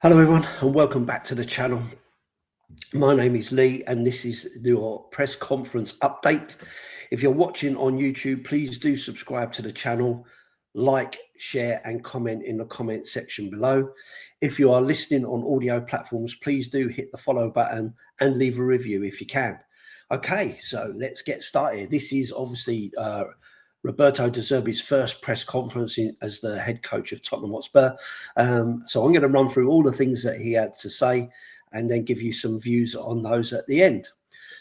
Hello everyone and welcome back to the channel. My name is Lee and this is your press conference update. If you're watching on YouTube, please do subscribe to the channel, like, share and comment in the comment section below. If you are listening on audio platforms, please do hit the follow button and leave a review if you can. Okay, so let's get started. This is obviously Roberto De Zerbi's first press conference as the head coach of Tottenham Hotspur. So I'm going to run through all the things that he had to say and then give you some views on those at the end.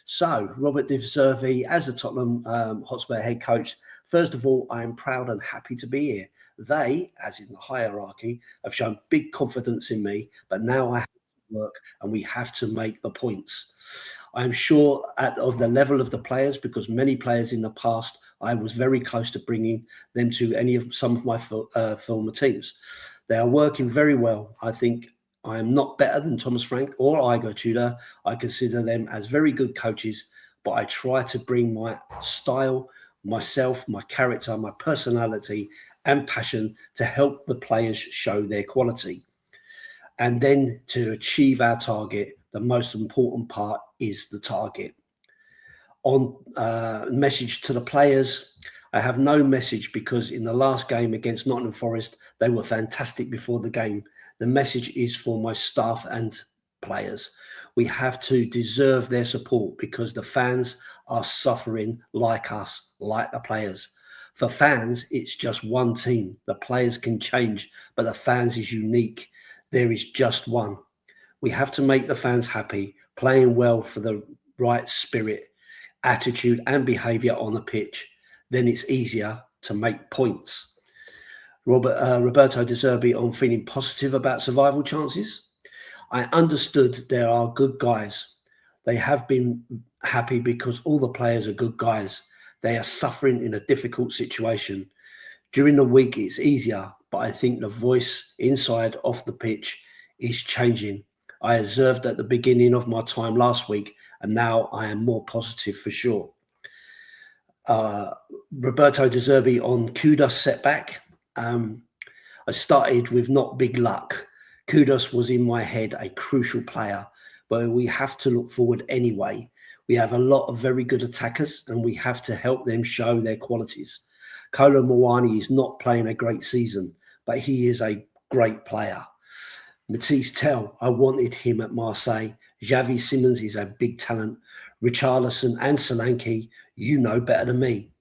So Robert De Zerbi as a Tottenham Hotspur head coach, first of all, I am proud and happy to be here. They, as in the hierarchy, have shown big confidence in me, but now I have to work and we have to make the points. I am sure of the level of the players because many players in the past I was very close to bringing them to some of my former teams. They are working very well. I think I am not better than Thomas Frank or Igor Tudor. I consider them as very good coaches, but I try to bring my style, myself, my character, my personality and passion to help the players show their quality. And then to achieve our target, the most important part is the target. On message to the players, I have no message because in the last game against Nottingham Forest, they were fantastic before the game. The message is for my staff and players. We have to deserve their support because the fans are suffering like us, like the players. For fans, it's just one team. The players can change, but the fans is unique. There is just one. We have to make the fans happy, playing well for the right spirit, attitude and behaviour on the pitch. Then it's easier to make points. Roberto De Zerbi on feeling positive about survival chances. I understood there are good guys. They have been happy because all the players are good guys. They are suffering in a difficult situation. During the week it's easier, but I think the voice inside off the pitch is changing. I observed at the beginning of my time last week, and now I am more positive for sure. Roberto De Zerbi on Kudos setback. I started with not big luck. Kudos was in my head a crucial player, but we have to look forward anyway. We have a lot of very good attackers, and we have to help them show their qualities. Kolo Muani is not playing a great season, but he is a great player. Matisse Tell, I wanted him at Marseille. Xavi Simons is a big talent. Richarlison and Solanke, you know better than me.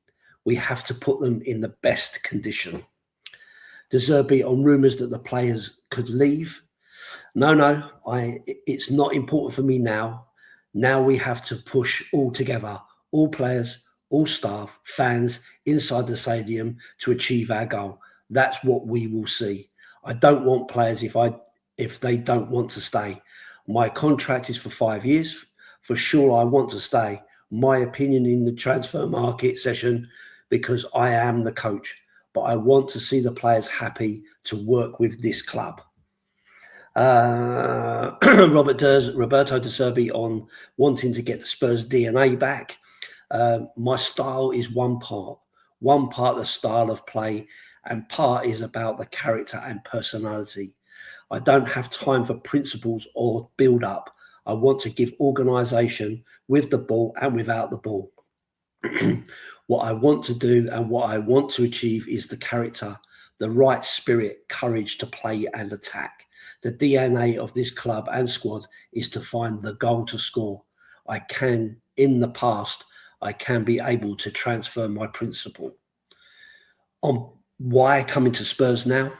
We have to put them in the best condition. De Zerbi on rumours that the players could leave. No, it's not important for me now. Now we have to push all together, all players, all staff, fans inside the stadium to achieve our goal. That's what we will see. I don't want players if they don't want to stay. My contract is for 5 years. For sure, I want to stay. My opinion in the transfer market session, because I am the coach, but I want to see the players happy to work with this club. Roberto De Zerbi on wanting to get the Spurs DNA back. My style is one part the style of play, and part is about the character and personality. I don't have time for principles or build up. I want to give organisation with the ball and without the ball. What I want to do and what I want to achieve is the character, the right spirit, courage to play and attack. The DNA of this club and squad is to find the goal to score. In the past, I can be able to transfer my principle. On why coming to Spurs now?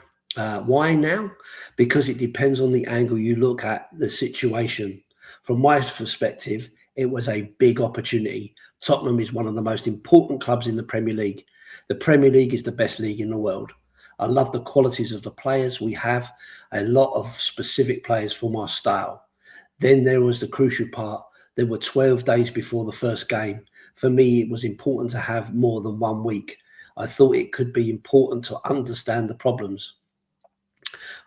Why now? Because it depends on the angle you look at the situation. From my perspective, it was a big opportunity. Tottenham is one of the most important clubs in the Premier League. The Premier League is the best league in the world. I love the qualities of the players. We have a lot of specific players for my style. Then there was the crucial part. There were 12 days before the first game. For me, it was important to have more than 1 week. I thought it could be important to understand the problems.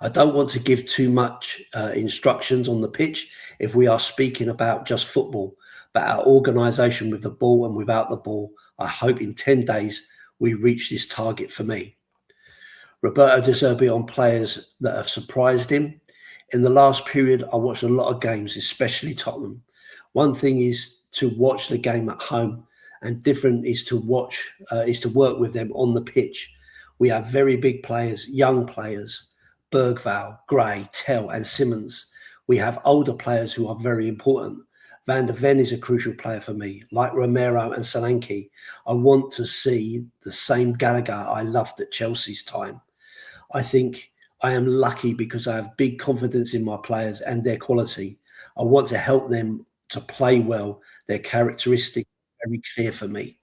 I don't want to give too much instructions on the pitch if we are speaking about just football, but our organisation with the ball and without the ball. I hope in 10 days we reach this target for me. Roberto De Zerbi on players that have surprised him. In the last period, I watched a lot of games, especially Tottenham. One thing is to watch the game at home, and different is to work with them on the pitch. We have very big players, young players, Bergvall, Gray, Tell and Simmons. We have older players who are very important. Van der Ven is a crucial player for me, like Romero and Solanke. I want to see the same Gallagher I loved at Chelsea's time. I think I am lucky because I have big confidence in my players and their quality. I want to help them to play well. Their characteristics are very clear for me.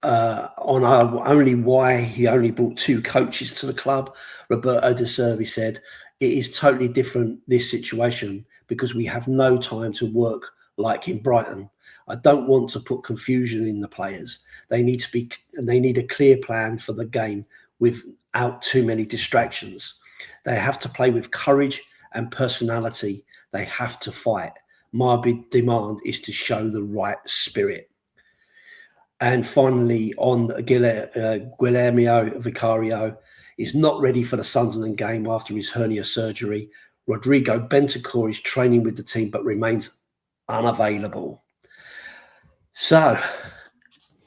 On only why he only brought 2 coaches to the club, Roberto De Zerbi said, it is totally different, this situation, because we have no time to work like in Brighton. I don't want to put confusion in the players. They need a clear plan for the game without too many distractions. They have to play with courage and personality. They have to fight. My big demand is to show the right spirit. And finally, on Guillermo Vicario is not ready for the Sunderland game after his hernia surgery. Rodrigo Bentancur is training with the team but remains unavailable. So,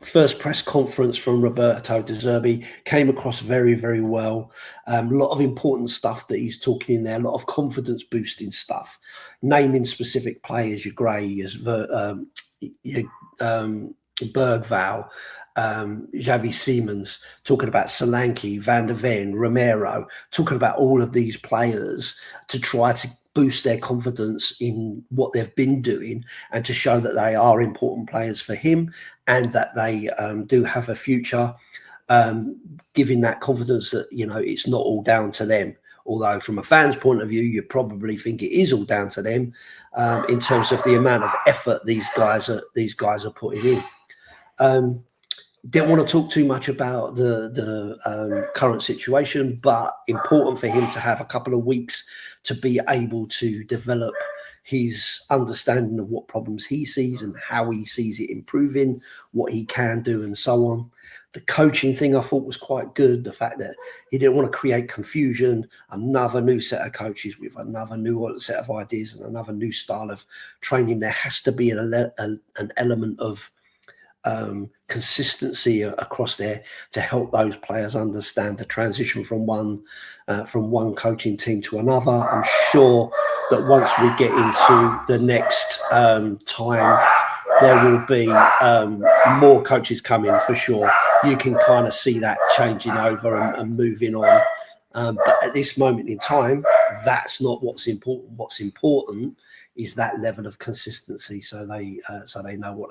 first press conference from Roberto De Zerbi came across very, very well. A lot of important stuff that he's talking in there, a lot of confidence boosting stuff, naming specific players, your Gray, your Bergvall, Xavi Simons, talking about Solanke, Van der Ven, Romero, talking about all of these players to try to boost their confidence in what they've been doing and to show that they are important players for him and that they do have a future, giving that confidence that, you know, it's not all down to them. Although from a fan's point of view, you probably think it is all down to them in terms of the amount of effort these guys are putting in. Didn't want to talk too much about the current situation, but important for him to have a couple of weeks to be able to develop his understanding of what problems he sees and how he sees it improving, what he can do and so on. The coaching thing I thought was quite good. The fact that he didn't want to create confusion, another new set of coaches with another new set of ideas and another new style of training. There has to be an element of consistency across there to help those players understand the transition from one coaching team to another. I'm sure that once we get into the next time, there will be more coaches coming for sure. You can kind of see that changing over and moving on. But at this moment in time, that's not what's important. What's important is that level of consistency, so they know what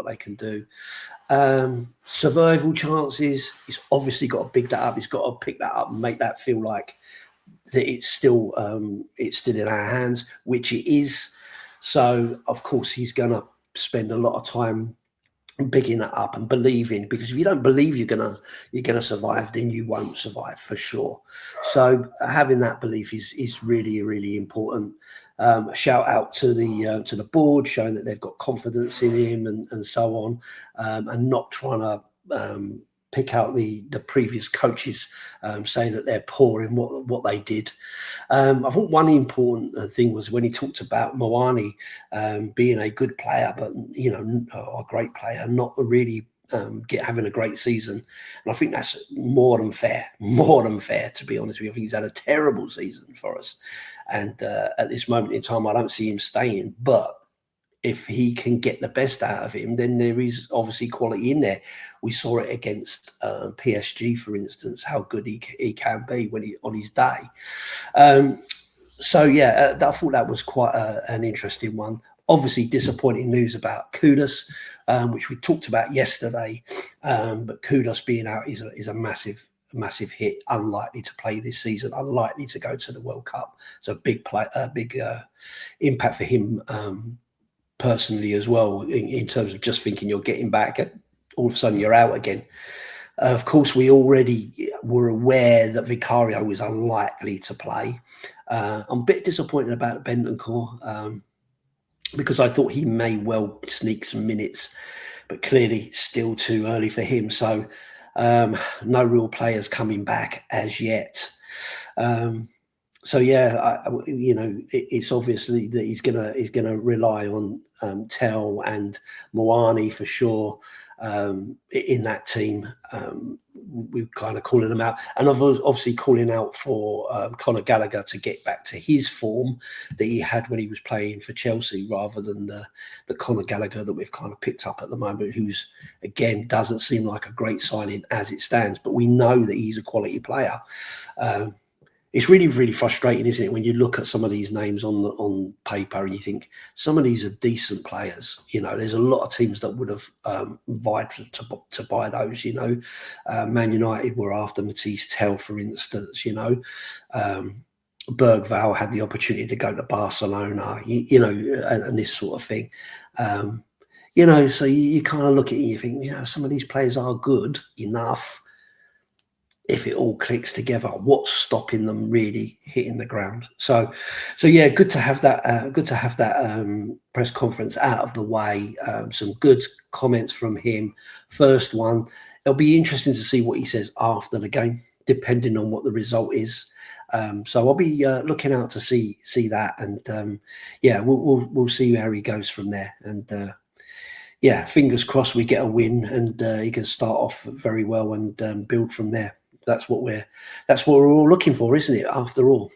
they can do. Survival chances, he's obviously got to big that up. He's got to pick that up and make that feel like that it's still in our hands, which it is. So of course he's going to spend a lot of time bigging that up and believing, because if you don't believe you're gonna survive, then you won't survive for sure. So having that belief is really, really important. A shout out to the board, showing that they've got confidence in him and so on, and not trying to pick out the previous coaches, saying that they're poor in what they did. I think one important thing was when he talked about Moani being a good player, but a great player, not really having a great season. And I think that's more than fair, to be honest with you. I think he's had a terrible season for us. And at this moment in time, I don't see him staying. But if he can get the best out of him, then there is obviously quality in there. We saw it against PSG, for instance, how good he can be when on his day. So yeah, I thought that was quite an interesting one. Obviously, disappointing news about Kudus, which we talked about yesterday. But Kudus being out is a massive hit. Unlikely to play this season. Unlikely to go to the World Cup. So big impact for him. Personally as well, in terms of just thinking you're getting back and all of a sudden you're out again. Of course, we already were aware that Vicario was unlikely to play. I'm a bit disappointed about Bentancur because I thought he may well sneak some minutes, but clearly still too early for him. So no real players coming back as yet. So yeah, it's obviously that he's gonna rely on Tell and Moani for sure in that team. We're kind of calling them out, and obviously calling out for Conor Gallagher to get back to his form that he had when he was playing for Chelsea, rather than the Conor Gallagher that we've kind of picked up at the moment, who's again doesn't seem like a great signing as it stands, but we know that he's a quality player. It's really, really frustrating, isn't it, when you look at some of these names on paper and you think some of these are decent players. There's a lot of teams that would have vied to buy those. Man United were after Matisse Tell, for instance. Bergvall had the opportunity to go to Barcelona. And this sort of thing. So you kind of look at it and you think, some of these players are good enough. If it all clicks together, what's stopping them really hitting the ground? So yeah, good to have that. Good to have that press conference out of the way. Some good comments from him. First one, it'll be interesting to see what he says after the game, depending on what the result is. So I'll be looking out to see that, and we'll see how he goes from there. And fingers crossed we get a win, and he can start off very well and build from there. That's what we're all looking for, isn't it? After all.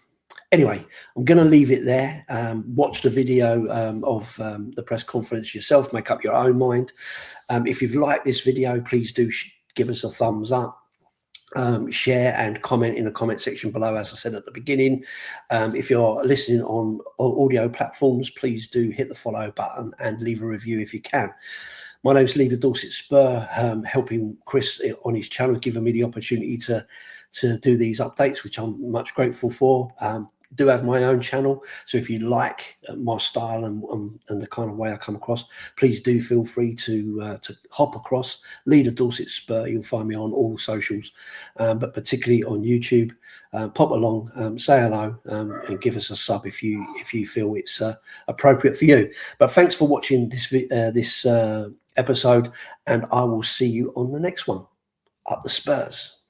Anyway, I'm going to leave it there. Watch the video of the press conference yourself. Make up your own mind. If you've liked this video, please do give us a thumbs up. Share and comment in the comment section below, as I said at the beginning. If you're listening on audio platforms, please do hit the follow button and leave a review if you can. My name's Lee The Dorset Spur, helping Chris on his channel, giving me the opportunity to do these updates, which I'm much grateful for. Do have my own channel, so if you like my style and the kind of way I come across, please do feel free to hop across. Lee The Dorset Spur, you'll find me on all socials, but particularly on YouTube. Pop along, say hello, and give us a sub if you feel it's appropriate for you. But thanks for watching this episode, and I will see you on the next one. Up the Spurs.